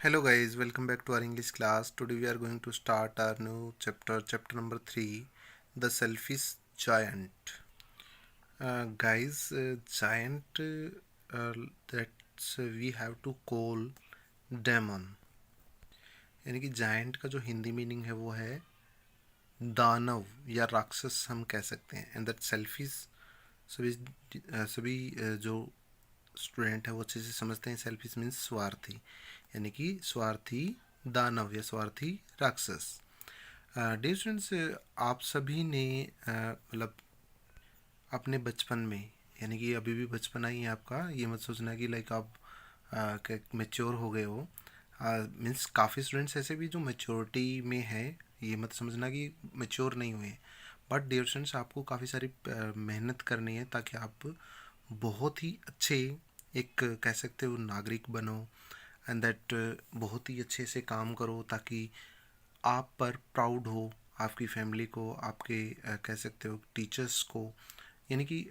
Hello guys, welcome back to our English class. Today we are going to start our new chapter number 3, The Selfish Giant. Guys, giant uh, that we have to call demon. यानी कि giant का जो Hindi meaning है वो है दानव या राक्षस हम कह सकते हैं. एंड दैट सेल्फिश सभी जो स्टूडेंट है वो अच्छे से समझते हैं. सेल्फिश मीन्स स्वार्थी, यानी कि स्वार्थी दानव या स्वार्थी राक्षस. डियर स्टूडेंट्स, आप सभी ने मतलब अपने बचपन में, यानी कि अभी भी बचपना ही है आपका, ये मत सोचना कि लाइक आप मेच्योर हो गए हो. मीन्स काफ़ी स्टूडेंट्स ऐसे भी जो मेच्योरिटी में है, ये मत समझना कि मेच्योर नहीं हुए. बट डियर स्टूडेंट्स, आपको काफ़ी सारी मेहनत करनी है ताकि आप बहुत ही अच्छे एक कह सकते हो नागरिक बनो. एंड दैट बहुत ही अच्छे से काम करो ताकि आप पर प्राउड हो, आपकी फैमिली को, आपके कह सकते हो टीचर्स को, यानी कि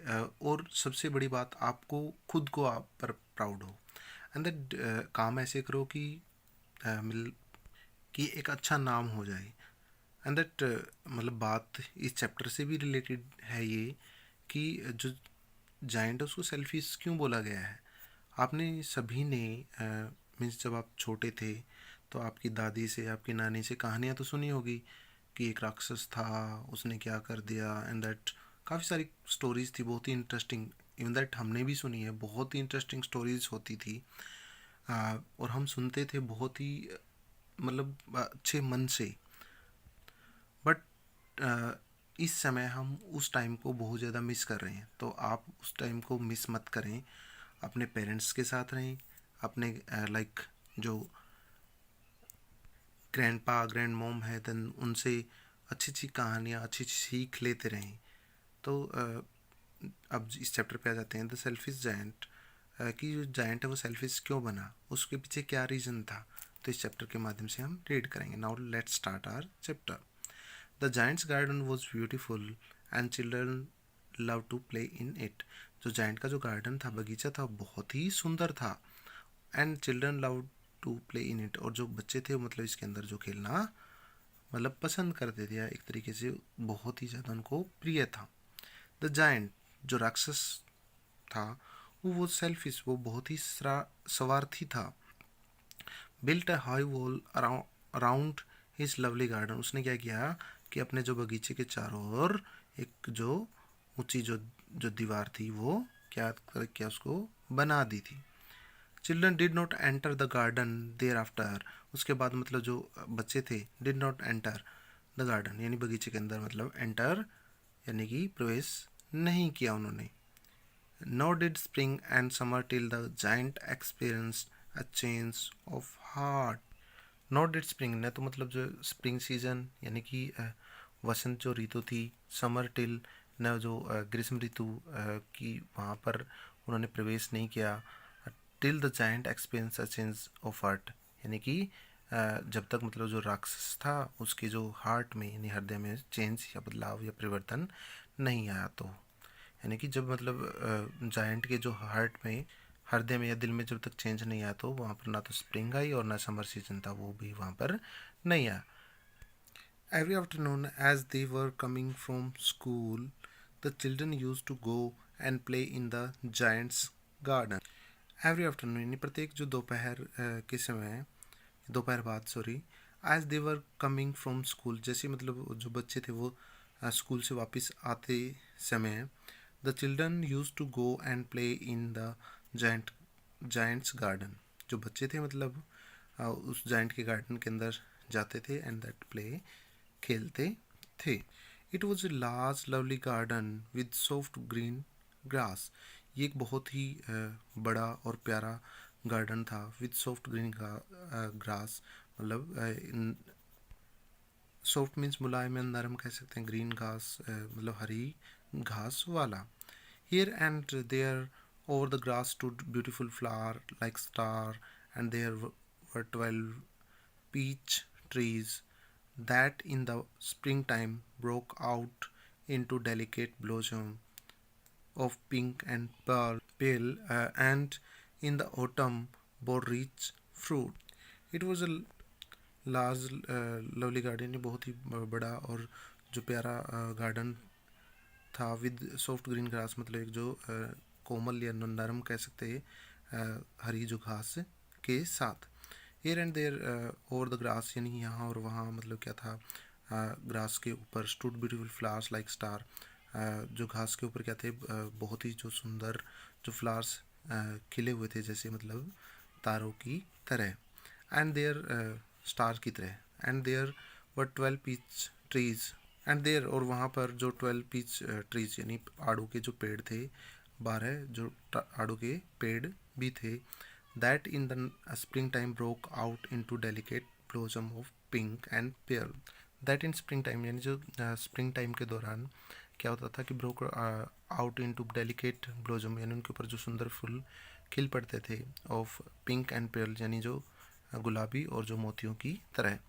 और सबसे बड़ी बात आपको खुद को आप पर प्राउड हो. एंड दैट काम ऐसे करो कि मिल कि एक अच्छा नाम हो जाए. एंड दैट मतलब बात इस चैप्टर से भी रिलेटेड है ये कि जो जाइंट है उसको सेल्फिश क्यों बोला गया है. आपने सभी ने मीन्स जब आप छोटे थे तो आपकी दादी से, आपकी नानी से कहानियाँ तो सुनी होगी कि एक राक्षस था, उसने क्या कर दिया. एंड दैट काफ़ी सारी स्टोरीज थी, बहुत ही इंटरेस्टिंग. इवन दैट हमने भी सुनी है, बहुत ही इंटरेस्टिंग स्टोरीज होती थी. और हम सुनते थे बहुत ही मतलब अच्छे मन से. बट इस समय हम उस टाइम को बहुत ज़्यादा मिस कर रहे हैं. तो आप उस टाइम को मिस मत करें, अपने पेरेंट्स के साथ रहें, अपने लाइक जो ग्रैंड पा ग्रैंड मोम है देन उनसे अच्छी अच्छी कहानियाँ, अच्छी अच्छी सीख लेते रहें. तो अब इस चैप्टर पे आ जाते हैं. द सेल्फिश जायंट, कि जो जायंट है वो सेल्फिश क्यों बना, उसके पीछे क्या रीज़न था, तो इस चैप्टर के माध्यम से हम रीड करेंगे. Now let's start our chapter. The giant's garden was beautiful and children love to play in it. जो जायंट का जो गार्डन था, बगीचा था, बहुत ही सुंदर था. And children love to play in it, और जो बच्चे थे मतलब इसके अंदर जो खेलना मतलब पसंद करते थे, या एक तरीके से बहुत ही ज़्यादा उनको प्रिय था. द जायंट, जो राक्षस था, वो सेल्फिश, वो बहुत ही स्वार्थी था. Built a high wall around his lovely garden, उसने क्या किया कि अपने जो बगीचे के चारों ओर एक जो ऊंची जो दीवार थी वो क्या उसको बना दी थी. Children did not enter the garden thereafter, उसके बाद मतलब जो बच्चे थे did not enter the garden, यानी बगीचे के अंदर मतलब एंटर यानी कि प्रवेश नहीं किया उन्होंने. Nor did spring and summer till the giant experienced a change of heart. Nor did spring, न तो मतलब जो स्प्रिंग सीजन यानी कि वसंत जो ऋतु थी, समर टिल न जो ग्रीष्म ऋतु की वहाँ पर उन्होंने प्रवेश नहीं किया. Till the giant experience a change of heart, यानी कि जब तक मतलब जो राक्षस था उसके जो हार्ट में यानी हृदय में चेंज या बदलाव या परिवर्तन नहीं आया. तो यानी कि जब मतलब जायंट के जो हार्ट में, हृदय में या दिल में जब तक चेंज नहीं आया तो वहाँ पर ना तो स्प्रिंग आई और ना समर सीजन था, वो भी वहाँ पर नहीं आया. Every afternoon as they were coming from school the children use to go and play in the giant's garden. Every afternoon यानी प्रत्येक जो दोपहर के समय, दोपहर बाद sorry, as they were coming from school, जैसे मतलब जो बच्चे थे वो स्कूल से वापस आते समय, the children use to go and play in the giant's garden, जो बच्चे थे मतलब उस जायंट के गार्डन के अंदर जाते थे एंड दैट प्ले खेलते थे. It was a large lovely garden with soft green grass, ये एक बहुत ही बड़ा और प्यारा गार्डन था. विद सॉफ्ट ग्रीन ग्रास मतलब सॉफ्ट मीन्स मुलायम या नरम कह सकते हैं, ग्रीन घास मतलब हरी घास वाला. Here and there over the grass stood beautiful flower like star, and there were 12 peach trees that in the springtime broke out into delicate blossom of pink and pale, and in the autumn bore rich fruit. It was a large lovely garden, ये बहुत ही बड़ा और जो प्यारा garden था, with soft green grass, मतलब एक जो कोमल या नरम कह सकते हैं हरी जो घास के साथ। Here and there over the grass, यानी यहाँ और वहाँ, मतलब क्या था, ग्रास के ऊपर stood beautiful flowers like star, जो घास के ऊपर क्या थे, बहुत ही जो सुंदर जो फ्लावर्स खिले हुए थे, जैसे मतलब तारों की तरह, एंड देयर स्टार की तरह। And there were 12 peach trees, and there और वहाँ पर जो 12 पीच ट्रीज यानी आड़ू के जो पेड़ थे, 12 जो आड़ू के पेड़ भी थे, that in the spring time broke out into delicate blossom of pink and pearl. That in spring time, यानी जो स्प्रिंग टाइम के दौरान क्या होता था कि broke out into delicate blossom, यानी उनके ऊपर जो सुंदर फूल खिल पड़ते थे, ऑफ पिंक एंड पेयर, यानी जो गुलाबी और जो मोतियों की तरह।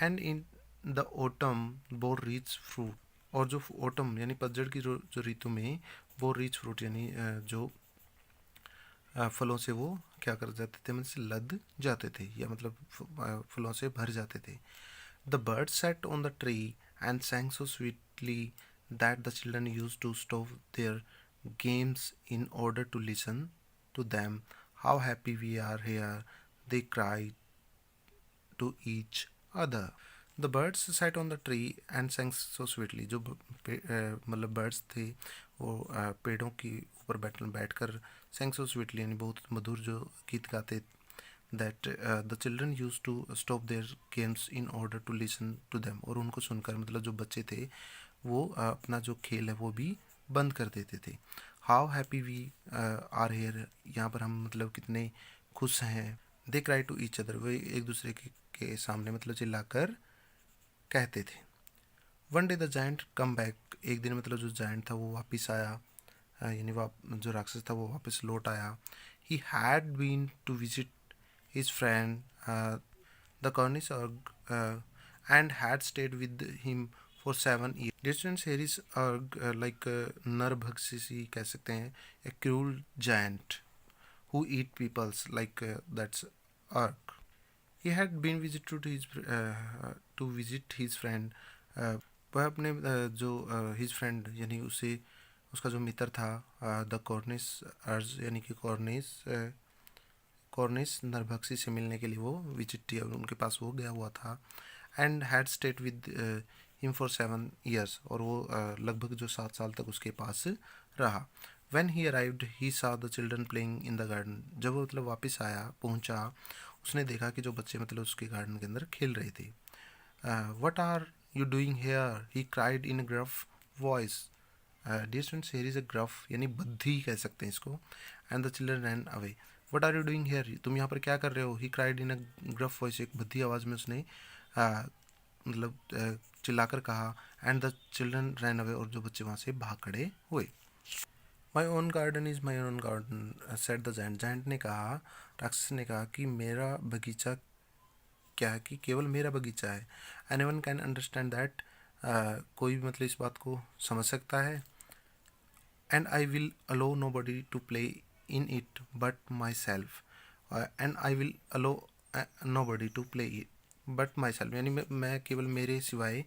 And in the autumn bore rich fruit, और जो ओटम यानी पतझड़ की जो ऋतु में वो रिच फ्रूट यानी जो फलों से वो क्या कर जाते थे, मतलब लद जाते थे, या मतलब फलों से भर जाते थे। The bird set on the tree and sang so sweetly that the children used to stop their games in order to listen to them. How happy we are here, they cried to each other. The birds sat on the tree and sang so sweetly. जो मतलब birds थे वो पेड़ों की ऊपर बैठकर sang so sweetly यानी बहुत मधुर जो गीत गाते, that the children used to stop their games in order to listen to them, और उनको सुनकर मतलब जो बच्चे थे वो अपना जो खेल है वो भी बंद कर देते थे। How happy we are here, यहाँ पर हम मतलब कितने खुश हैं। They cry to each other, वे एक दूसरे के सामने मतलब चिल्लाकर कहते थे। One day the giant come back, एक दिन मतलब जो जायंट था वो वापस आया, यानी जो राक्षस था वो वापस लौट आया। He had been to visit his friend the Cornish Urg and had stayed with him for 7 years. Distance here is Urg like नरभक्षी कह सकते हैं, a cruel giant who eat peoples like that's Urg. He had been to visit his friend. वह अपने जो his friend यानी उसे उसका जो मित्र था द कॉर्निश अर्ज यानी कि कॉर्निश नरभक्षी से मिलने के लिए वो विजिट उनके पास वो गया हुआ था। And had stayed with him for 7 years, और वो लगभग जो 7 साल तक उसके पास रहा। व्हेन ही अराइव्ड ही सा the children playing in the garden, जब वो मतलब वापस आया पहुंचा, उसने देखा कि जो बच्चे मतलब उसके गार्डन के अंदर खेल रहे थे। What are you doing here, he cried in gruff voice. Dear students, here is a gruff यानी बद्धी कह सकते हैं इसको। And the children ran away, what are you doing here, तुम यहाँ पर क्या कर रहे हो। He cried in a gruff voice, एक भद्दी आवाज़ में उसने मतलब चिल्लाकर कहा। And the children ran away, और जो बच्चे वहाँ से भाग खड़े हुए। My own garden is my own garden said the giant, giant ने कहा, राक्षस ने कहा कि मेरा बगीचा क्या है, कि केवल मेरा बगीचा है। Any one can understand that, कोई भी मतलब इस बात को समझ सकता है। And I will allow nobody to play in it but myself, and I will allow nobody to play it but myself, यानी मैं केवल मेरे सिवाय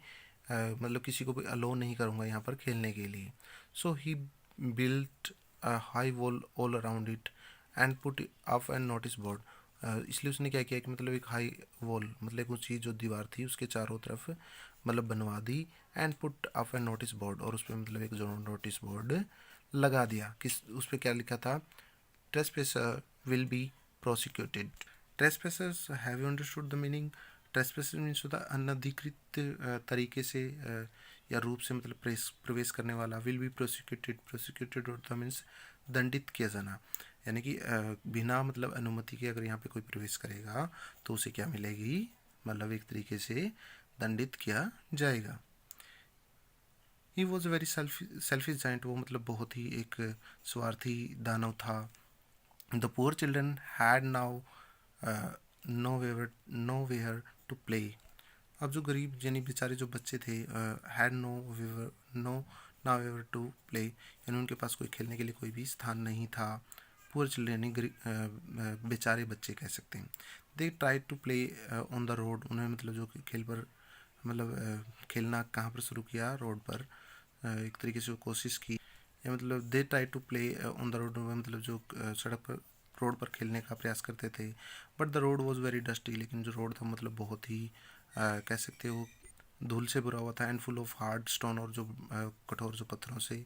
मतलब किसी को भी अलो नहीं करूँगा यहाँ पर खेलने के लिए। So he built a high wall all around it and put up and notice board, इसलिए उसने क्या किया कि मतलब एक हाई वॉल मतलब एक ऊंची जो दीवार थी उसके चारों तरफ मतलब बनवा दी। And put up and notice board, और उस पर मतलब एक जो नोटिस बोर्ड लगा दिया। किस उस पर क्या लिखा था, trespasser will be prosecuted. Trespassers, have you understood the meaning. Trespasser means होता है अनधिकृत तरीके से या रूप से मतलब प्रवेश करने वाला। विल बी प्रोसिक्यूटेड, प्रोसिक्यूटेड होता मीन्स दंडित किया जाना, यानी कि बिना मतलब अनुमति के अगर यहाँ पे कोई प्रवेश करेगा तो उसे क्या मिलेगी, मतलब एक तरीके से दंडित किया जाएगा। He was a very selfish giant, वो मतलब बहुत ही एक स्वार्थी दानव था। The poor children had now nowhere to play, अब जो गरीब यानी बेचारे जो बच्चे थे had no now ever to play, यानी उनके पास कोई खेलने के लिए कोई भी स्थान नहीं था। पुअर चिल्ड्रन यानी बेचारे बच्चे कह सकते हैं। They try to play on the road, उन्हें मतलब जो खेल पर मतलब खेलना कहाँ पर शुरू किया, रोड पर एक तरीके से कोशिश की, या मतलब they try to play on the road मतलब जो सड़क पर रोड पर खेलने का प्रयास करते थे। But the road was very dusty, लेकिन जो रोड था मतलब बहुत ही कह सकते हो धूल से भरा हुआ था, and full of hard stone, और जो कठोर जो पत्थरों से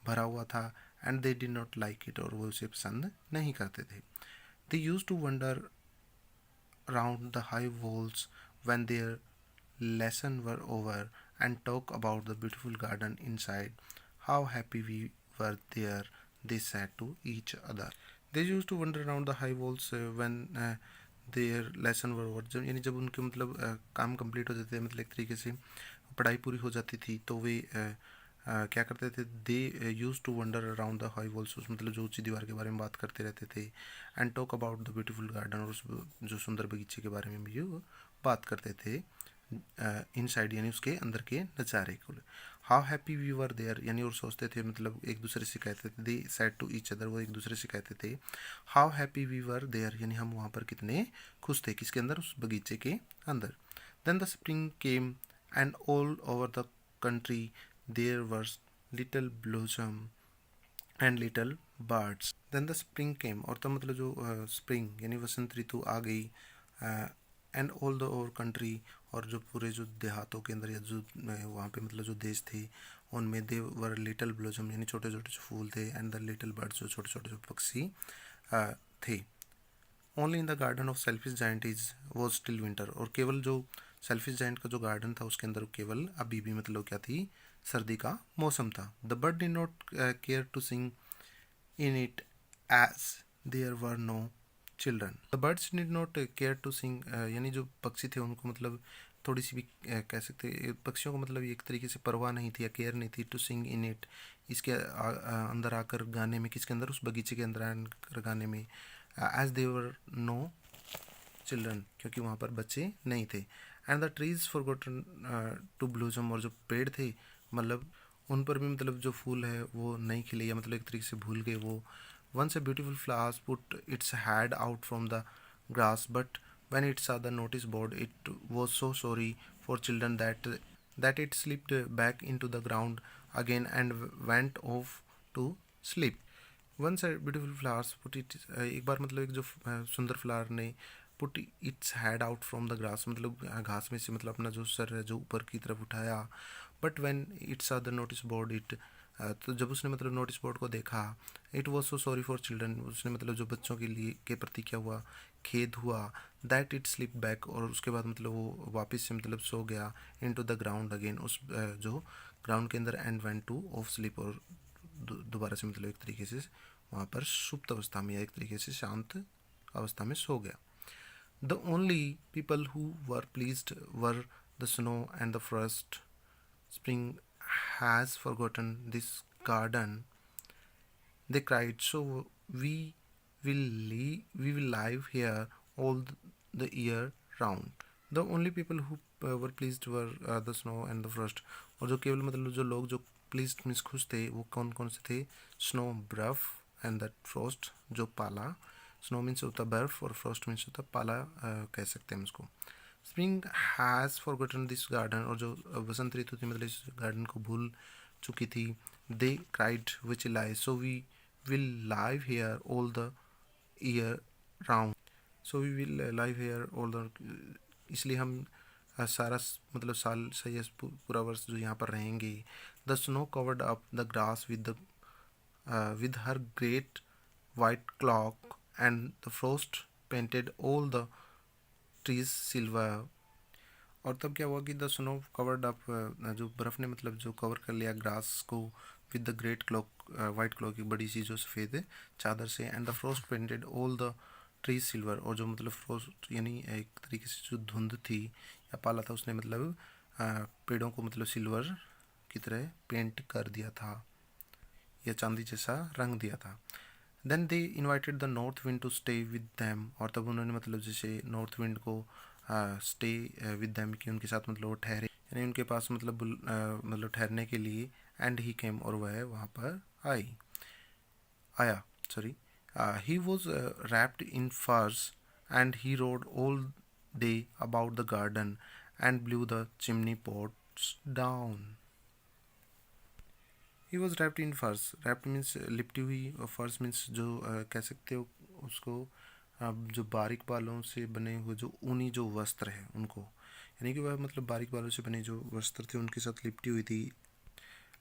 भरा हुआ था, and they did not like it, और वो उसे पसंद नहीं करते थे। They use to wander around the high walls when their lesson were over and talk about the beautiful garden inside. How happy we were there, they said to each other. They used to wander around the high walls when their lesson were over. जब यानी जब उनके मतलब काम complete हो जाते थे, मतलब एक तरीके से पढ़ाई पूरी हो जाती थी, तो वे क्या करते थे, they use to wander around the high walls, उस मतलब जो ऊंची दीवार के बारे में बात करते रहते थे, and talk about the beautiful garden, और उस जो सुंदर बगीचे के बारे में भी वो बात करते थे इनसाइड, यानी उसके अंदर के नज़ारे को। How happy we were there, यानी और सोचते थे, मतलब एक दूसरे से कहते थे, they said to each other, वो एक दूसरे से कहते थे, how happy we were there, यानी हम वहाँ पर कितने खुश थे, किसके अंदर, उस बगीचे के अंदर। Then the spring came and all over the country there was little blossom and little birds. Then the spring came, और तब मतलब जो spring यानी वसंत ऋतु आ गई, and all the over country, और जो पूरे जो देहातों के अंदर या जो वहाँ पे मतलब जो देश थे उनमें दे वर लिटल ब्लॉसम, यानी छोटे छोटे जो फूल थे, एंड द लिटल बर्ड्स, जो छोटे छोटे जो पक्षी थे। Only in the garden of selfish giant is was still winter, और केवल जो सेल्फिश जाइंट का जो गार्डन था उसके अंदर केवल अभी भी मतलब क्या थी, सर्दी का मौसम था। The bird did not care to sing in it as there were no children. The birds did not care to sing, यानी जो पक्षी थे उनको मतलब थोड़ी सी भी कह सकते, पक्षियों को मतलब एक तरीके से परवाह नहीं थी या केयर नहीं थी, टू सिंग इन इट, इसके अंदर आकर गाने में, किसके अंदर, उस बगीचे के अंदर आकर गाने में, एज देवर नो चिल्ड्रन, क्योंकि वहाँ पर बच्चे नहीं थे। And the trees forgotten to blossom, और जो पेड़ थे मतलब उन पर भी मतलब जो फूल है वो नहीं खिले, या मतलब एक तरीके से भूल गए वो। Once a beautiful flowers put its head out from the grass, but when it saw the notice board it was so sorry for children that it slipped back into the ground again and went off to sleep. Once beautiful flowers put it, एक बार मतलब एक जो सुंदर flower ने put its head out from the grass, मतलब घास में से मतलब अपना जो सर है जो ऊपर की तरफ उठाया, but when it's the notice board it, तो जब उसने मतलब नोटिस बोर्ड को देखा, it was so sorry for children, उसने मतलब जो बच्चों के लिए के प्रति क्या हुआ, खेद हुआ, दैट इट स्लिप बैक, और उसके बाद मतलब वो वापस से मतलब सो गया, इन टू द ग्राउंड अगेन, उस जो ग्राउंड के अंदर, and went two of sleep, और दोबारा से मतलब एक तरीके से वहाँ पर सुप्त अवस्था में या एक तरीके से शांत अवस्था में सो गया। The only people who were pleased were the snow and the first spring has forgotten this garden, they cried, so we we will live here all the year round. The only people who were pleased were the snow and the frost. और जो केवल मतलब जो लोग जो pleased means खुश थे वो कौन कौन से थे, स्नो बर्फ, एंड दैट फ्रोस्ट जो पाला, स्नो मीन्स होता बर्फ और फ्रोस्ट मीन्स होता पाला, कह सकते हैं उसको। Spring has forgotten this garden, और जो बसंत ऋतु थी मतलब इस गार्डन को भूल चुकी थी। They cried which lie, so we will live here all the year round, so we will live here all the, इसलिए हम सारा मतलब साल सही है पूरा वर्ष जो यहाँ पर रहेंगे। The snow covered up the grass with her great white cloak and the frost painted all the trees silver। और तब क्या हुआ कि द स्नो कवर्ड अप, जो बर्फ़ ने मतलब जो कवर कर लिया ग्रास को, with the great clock, white clock, की बड़ी सी जो सफ़ेद चादर से, and the frost painted all the trees silver, और जो मतलब फ्रोस्ट यानी एक तरीके से जो धुंध थी या पाला था उसने मतलब पेड़ों को मतलब सिल्वर की तरह पेंट कर दिया था या चांदी जैसा रंग दिया था। Then they invited the north wind to stay with them, और तब उन्होंने मतलब जैसे नॉर्थ विंड को स्टे विद दैम कि उनके साथ मतलब वो ठहरे, यानी उनके पास मतलब मतलब ठहरने के लिए। एंड ही केम, और वह वहाँ पर आया sorry, he was wrapped in फर्स and he rode all day about the garden and blew the chimney pots down. He was wrapped in फर्स, रैप्ड मीन्स लिपटी हुई, और फर्स मीन्स जो कह सकते हो उसको जो बारीक बालों से बने हुए जो ऊनी जो वस्त्र है उनको, यानी कि वह मतलब बारीक बालों से बने जो वस्त्र थे उनके साथ लिपटी हुई थी।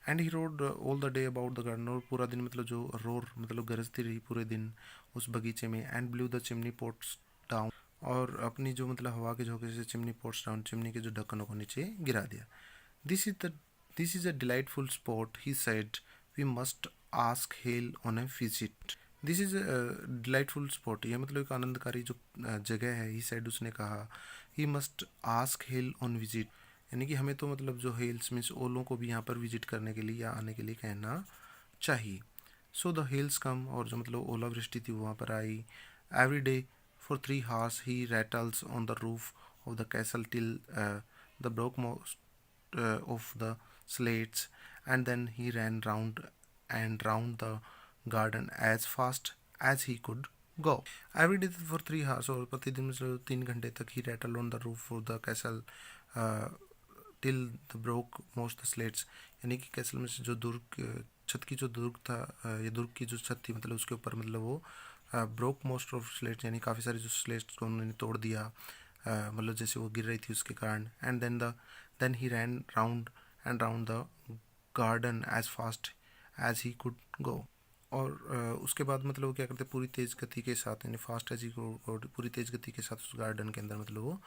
And he road all the day about the garden, और पूरा दिन मतलब जो रोर मतलब गरजती रही पूरे दिन उस बगीचे में। And blew the chimney pots down, और अपनी जो मतलब हवा के झोंके से चिमनी पोट्स डाउन, चिमनी के जो ढक्कनों को नीचे गिरा दिया। This is the this is a delightful spot, he said, we must ask hail on a visit. This is delightful spot, ये मतलब एक आनंदकारी जो जगह है। ही सेड, उसने कहा, he must ask hail on visit, यानी कि हमें तो मतलब जो हेल्स मीन्स ओलों को भी यहाँ पर विजिट करने के लिए या आने के लिए कहना चाहिए। सो द हेल्स कम, और जो मतलब ओलावृष्टि थी वो वहाँ पर आई। Every day for 3 hours he rattles on the roof of the castle till the broke most of the slates, and then he ran round and round the garden as fast as he could go. Every day for 3 hours, और प्रतिदिन में 3 घंटे तक ही rattled on the roof of the castle till the broke most the slates, यानी कि castle में से जो दुर्ग छत की जो दुर्ग था ये दुर्ग की जो छत थी मतलब उसके ऊपर मतलब वो ब्रोक मोस्ट ऑफ स्लेट्स, यानी काफ़ी सारे जो स्लेट्स को उन्होंने तोड़ दिया मतलब जैसे वो गिर रही थी उसके कारण। And then he ran round and round the garden as fast as he could go, और उसके बाद मतलब वो क्या करते पूरी तेज़ गति के साथ, यानी फास्ट एज ही पूरी तेज़ गति के साथ उस गार्डन के अंदर मतलब वो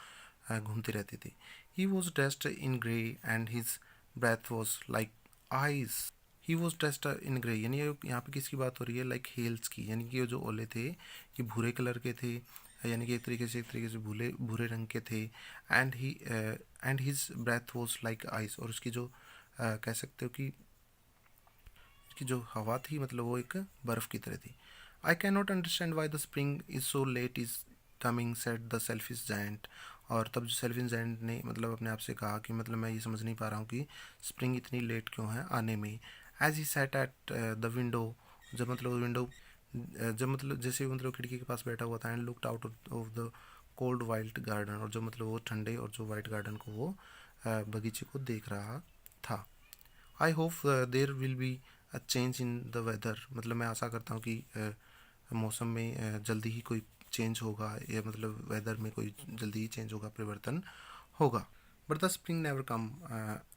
घूमती रहती थी। He was dressed in grey and his breath was like ice. He was dressed in grey, यानी यहाँ पे किसकी बात हो रही है, लाइक हेल्स की, यानी कि जो ओले थे ये भूरे कलर के थे, यानी कि एक तरीके से भूरे भूरे रंग के थे। And his breath was like ice, और उसकी जो कह सकते हो कि उसकी जो हवा थी मतलब वो एक बर्फ़ की तरह थी। I can not understand why the spring is so let is coming, said the selfish giant. और तब जो सेल्फिश जायंट ने मतलब अपने आप से कहा कि मतलब मैं ये समझ नहीं पा रहा हूँ कि स्प्रिंग इतनी लेट क्यों है आने में। As he sat at the window, जब मतलब जैसे मतलब खिड़की के पास बैठा हुआ था, and looked out of the cold white garden, और जो मतलब वो ठंडे और जो वाइट गार्डन को वो बगीचे को देख रहा था। I hope there will be a change in the weather, मतलब मैं आशा करता हूँ कि मौसम में जल्दी ही कोई चेंज होगा, या मतलब वेदर में कोई जल्दी ही चेंज होगा, परिवर्तन होगा। But the spring never come,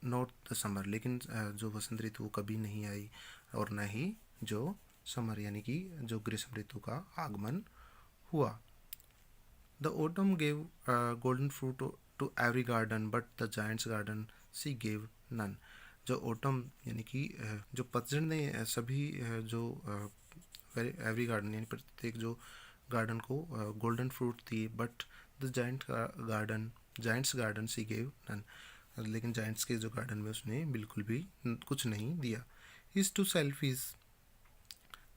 not the summer, लेकिन जो वसंत ऋतु वो कभी नहीं आई, और न ही जो समर यानी कि जो ग्रीष्म ऋतु का आगमन हुआ। The autumn gave golden fruit to every garden but the giant's garden she gave none. जो ऑटम यानी कि जो पतझड़ ने सभी जो एवरी गार्डन यानी प्रत्येक जो गार्डन को गोल्डन फ्रूट दिए, but the giant's garden she gave none, लेकिन जायंट्स के जो गार्डन में उसने बिल्कुल भी कुछ नहीं दिया। Is too selfish,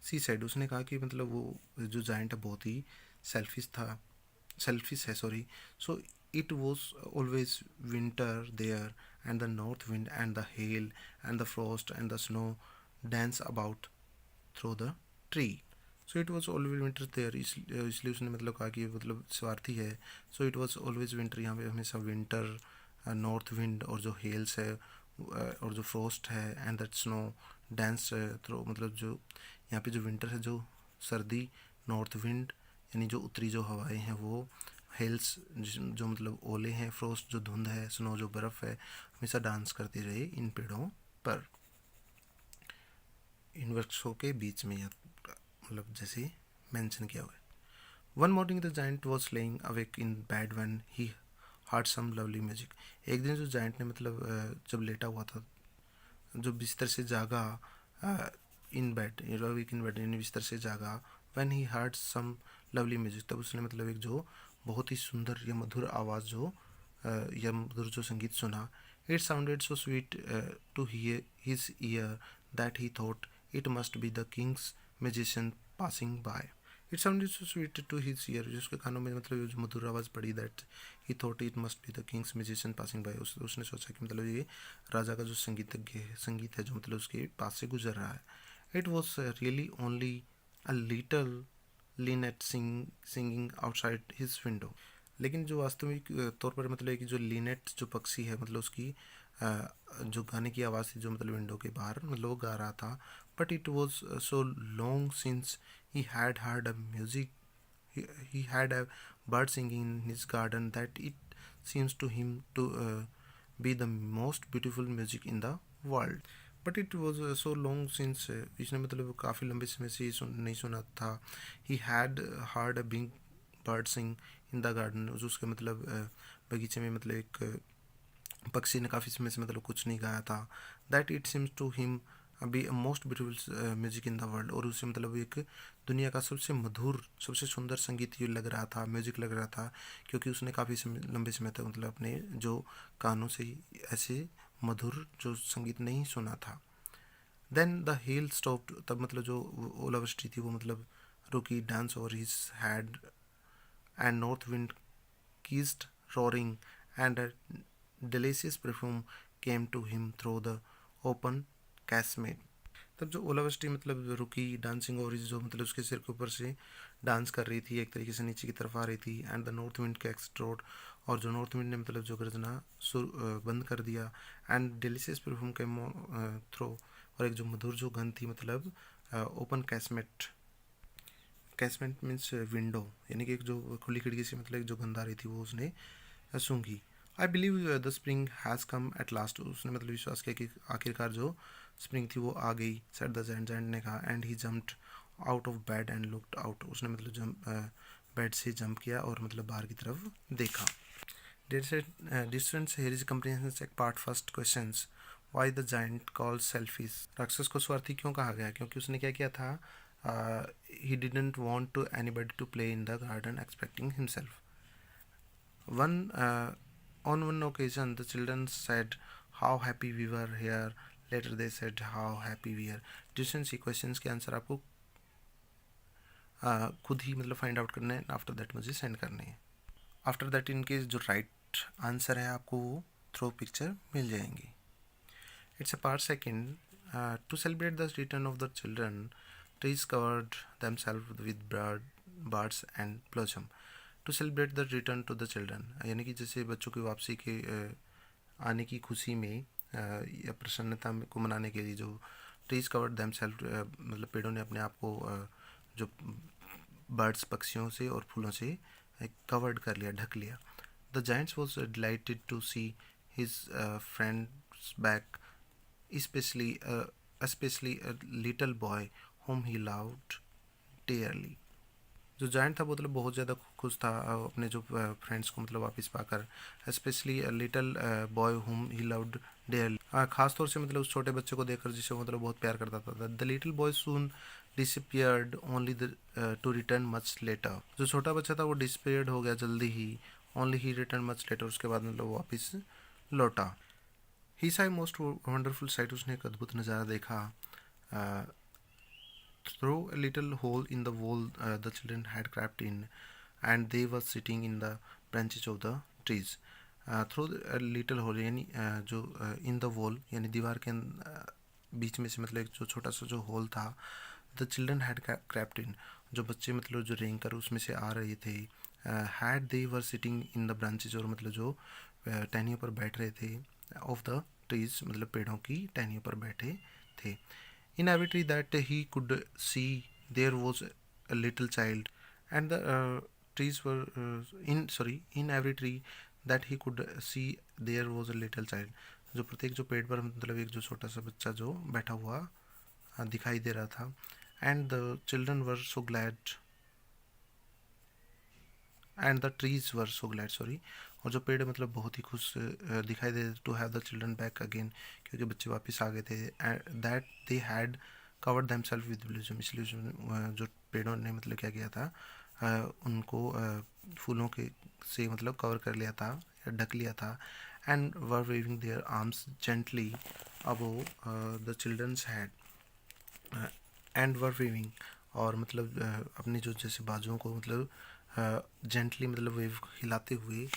she said, उसने कहा कि मतलब वो जो जायंट है बहुत ही सेल्फिश है, sorry. So it was always winter there, and the north wind and the hail and the frost and the snow dance about through the tree. So it was always winter there, इसलिए उसने मतलब कहा कि मतलब स्वार्थी है। So it was always winter, यहाँ पे हमेशा विंटर, नॉर्थ विंड और जो हेल्स है और जो फ्रॉस्ट है, and that snow dance through, मतलब जो यहाँ पे जो विंटर है जो सर्दी, नॉर्थ विंड यानी जो उत्तरी जो हवाएं हैं वो, हेल्स जो मतलब ओले हैं, फ्रोस्ट जो धुंध है, स्नो जो बर्फ़ है, हमेशा डांस करती रही इन पेड़ों पर, इन वृक्षों के बीच में, या मतलब जैसे मेंशन किया हुआ है। One morning the giant was laying awake in bed when he heard some lovely music. एक दिन जो जाइंट ने मतलब जब लेटा हुआ था, जो बिस्तर से जागा, in bed, awake in bed यानी बिस्तर से जागा, when he heard some lovely music, तब उसने मतलब एक जो बहुत ही सुंदर या मधुर आवाज़ जो या मधुर जो संगीत सुना। It sounded so sweet to hear his ear that he thought it must be the king's musician passing by. It sounded so sweet to his ear, उसके कानों में मतलब जो मधुर आवाज़ पड़ी, that he thought it must be the king's musician passing by, उसने सोचा कि मतलब ये राजा का जो संगीत है जो मतलब उसके पास से गुजर रहा है। It was really only a little Lynette singing outside his window. लेकिन जो वास्तविक तौर पर मतलब है कि जो लिनेट जो पक्षी है मतलब उसकी जो गाने की आवाज़ थी जो मतलब विंडो के बाहर मतलब वो गा रहा था। But it was so long since he had heard a music, he had a bird singing in his garden that it seems to him to be the most beautiful music in the world. But it was so long since, इसने मतलब काफ़ी लंबे समय से नहीं सुना था। He had heard a big bird sing in the garden, जो उसके मतलब बगीचे में मतलब एक पक्षी ने काफ़ी समय से मतलब कुछ नहीं गाया था। That it seems to him be most beautiful music in the world, और उसे मतलब एक दुनिया का सबसे मधुर सबसे सुंदर संगीत ये लग रहा था, म्यूजिक लग रहा था, क्योंकि उसने काफ़ी लंबे समय तक मतलब अपने जो कानों से ऐसे मधुर जो संगीत नहीं सुना था। देन द हेल स्टॉप्ड, तब मतलब जो ओलावृष्टि थी वो मतलब रुकी। Dance over his had and north wind kissed roaring, and a delicious perfume came to him through the open casement. तब जो ओलावृष्टि मतलब रुकी, डांसिंग और जो मतलब उसके सिर के ऊपर से डांस कर रही थी, एक तरीके से नीचे की तरफ आ रही थी। एंड द नॉर्थ विंड कैक्स्ट रोड, और जो नॉर्थ विंड ने मतलब जो गर्जना बंद कर दिया। एंड डिलीशियस परफ्यूम के थ्रो, और एक जो मधुर जो गंध थी मतलब ओपन कैसमेट। कैसमेंट मीन्स विंडो, यानी कि एक जो खुली खिड़की से मतलब एक जो गंध आ रही थी वो उसने सूंघी। I believe the spring has come at last, उसने मतलब विश्वास किया कि आखिरकार जो स्प्रिंग थी वो आ गई। सेट द जैंट, जैंट ने कहा। And he jumped out of bed and looked out, उसने मतलब बेड से जंप किया और मतलब बाहर की तरफ देखा। Distance here is comprehension check part first questions. Why the giant called selfish, राक्षस को स्वार्थी क्यों कहा गया? क्योंकि उसने क्या किया था, he didn't want to anybody to play in the garden expecting himself. On one occasion, the children said, "How happy we were here." Later, they said, "How happy we are." Different questions के answer आपको खुद ही मतलब find out करने हैं। After that मुझे send करने हैं। After that इनके जो राइट आंसर है आपको वो थ्रो पिक्चर मिल जाएंगी। It's a part second. To celebrate the return of the children, trees covered themselves with birds and blossom. To celebrate the return to the children, यानी कि जैसे बच्चों की वापसी के आने की खुशी में या प्रसन्नता को मनाने के लिए जो ट्रीज कवर्ड themselves, मतलब पेड़ों ने अपने आप को जो बर्ड्स पक्षियों से और फूलों से कवर्ड कर लिया, ढक लिया। The giants was delighted to see his friends back, especially a little boy whom he loved dearly. जो जायंट था वो मतलब बहुत ज़्यादा खुश था अपने जो फ्रेंड्स को मतलब वापस पाकर। स्पेशली लिटिल बॉय हुम ही लव्ड डेयरली, खास तौर से मतलब उस छोटे बच्चे को देखकर जिसे वो मतलब बहुत प्यार करता था। The little boy soon disappeared only to return much later, जो छोटा बच्चा था वो डिसअपियर्ड हो गया जल्दी ही। Only he return much later, उसके बाद मतलब वो वापस लौटा। He saw most wonderful sight, उसने एक अद्भुत नज़ारा देखा। Through a little hole in the wall the children had crept in, and they were sitting in the branches of the trees. Through a little hole यानी जो in the wall यानी दीवार के बीच में से मतलब एक जो छोटा सा जो होल था। द चिल्ड्रन हैड क्रेप्ट इन, जो बच्चे मतलब जो रेंग कर उसमें से आ रहे थे। Had they were sitting in the branches, और मतलब जो टहनियों पर बैठ रहे थे। ऑफ द ट्रीज, मतलब पेड़ों की टहनियों पर बैठे थे। In every tree that he could see, there was a little child, and the trees were in every tree that he could see, there was a little child. जो प्रत्येक जो पेड़ पर मतलब एक जो छोटा सा बच्चा जो बैठा हुआ दिखाई दे रहा था। And the children were so glad, and the trees were so glad, sorry, और जो पेड़ मतलब बहुत ही खुश दिखाई दे to have the children back again, क्योंकि बच्चे वापस आ गए थे। That they had covered themselves with blossom, इसलिए जो पेड़ों ने मतलब क्या किया था, उनको फूलों के से मतलब कवर कर लिया था या ढक लिया था। And were waving their arms gently above the children's head, and were waving, और मतलब अपने जो जैसे बाजुओं को मतलब जेंटली मतलब वेव हिलाते हुए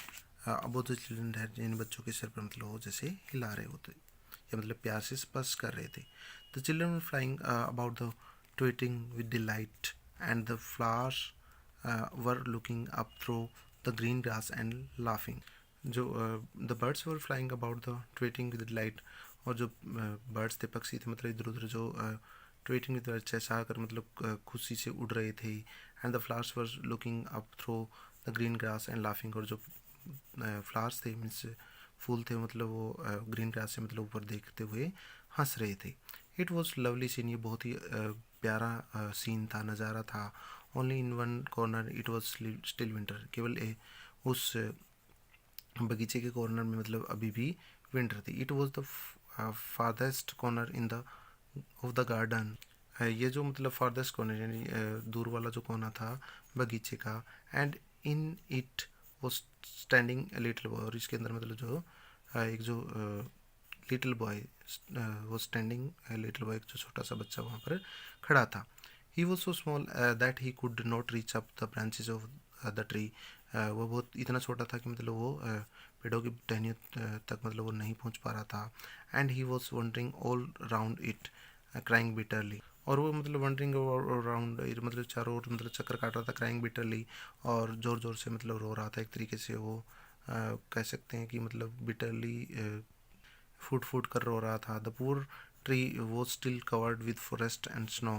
अबोव द चिल्ड्रन हैड, इन बच्चों के सिर पर मतलब वो जैसे हिला रहे होते या मतलब प्यार से स्पर्श कर रहे थे। The children were flying about the tweeting with delight and the flowers were looking up through the green grass and laughing. जो the birds were flying about the tweeting with light, और जो बर्ड्स थे, पक्षी थे, मतलब इधर उधर जो ट्वीटिंग विद लाइट चहचहा कर मतलब खुशी से उड़ रहे थे. And the flowers were looking up through the green grass and laughing, और जो फ्लावर्स थे मीन्स फूल थे, मतलब वो ग्रीन ग्रास से मतलब ऊपर देखते हुए हंस रहे थे. इट वॉज लवली सीन, ये बहुत ही प्यारा सीन था, नज़ारा था. Only in one corner it was still winter, केवल उस बगीचे के कॉर्नर में मतलब अभी भी विंटर थी. It was the farthest corner in the of the garden. ये जो मतलब फारदेस्ट कॉर्नर यानी दूर वाला जो कोना था बगीचे का. And in it was standing little boy, और इसके अंदर मतलब जो एक जो लिटिल बॉय वो स्टैंडिंग, लिटिल बॉय एक जो छोटा सा बच्चा वहाँ पर खड़ा था. He was so small that he could not reach up the branches of the tree. वो बहुत इतना छोटा था कि मतलब वो पेड़ों की टहनियों तक मतलब वो नहीं पहुँच पा रहा था. And he was wondering all round it crying bitterly, और वो मतलब वंडरिंग अराउंड मतलब चारों ओर मतलब चक्कर काट रहा था, क्राइंग बिटरली, और ज़ोर ज़ोर से मतलब रो रहा था. एक तरीके से वो कह सकते हैं कि मतलब बिटरली फूट फूट कर रो रहा था. द पूर tree was still covered with forest and snow,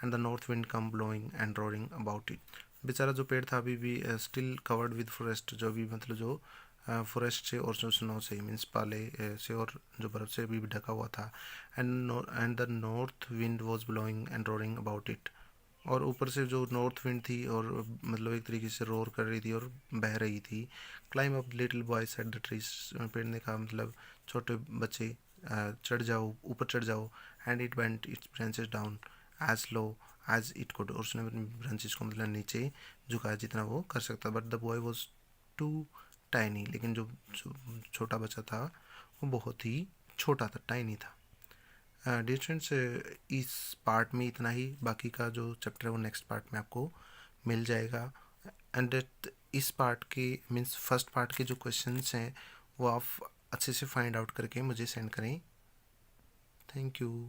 and the north wind come blowing and roaring about it. बेचारा जो पेड़ था अभी भी स्टिल कवर्ड विद फॉरेस्ट, जो भी मतलब जो फॉरेस्ट से और जो स्नो से मीन्स पाले से और जो बर्फ़ से भी ढका हुआ था. And the north wind was blowing and roaring about it, और ऊपर से जो नॉर्थ विंड थी और मतलब एक तरीके से रोर कर रही थी और बह रही थी. Climb up little boy said the trees, पेड़ ने कहा मतलब छोटे बच्चे चढ़ जाओ, ऊपर चढ़ जाओ. And it went its branches down as low as it could, और उसने अपनी ब्रांचेस को मतलब नीचे झुकाया जितना वो कर सकता. But the boy was too tiny, लेकिन जो छोटा बच्चा था वो बहुत ही छोटा था, टाइनी था. डियर फ्रेंड्स, इस पार्ट में इतना ही. बाकी का जो चैप्टर है वो नेक्स्ट पार्ट में आपको मिल जाएगा. एंड इस पार्ट के मीन्स फर्स्ट पार्ट के जो क्वेश्चंस हैं वो आप अच्छे से फाइंड आउट करके मुझे सेंड करें. Thank you.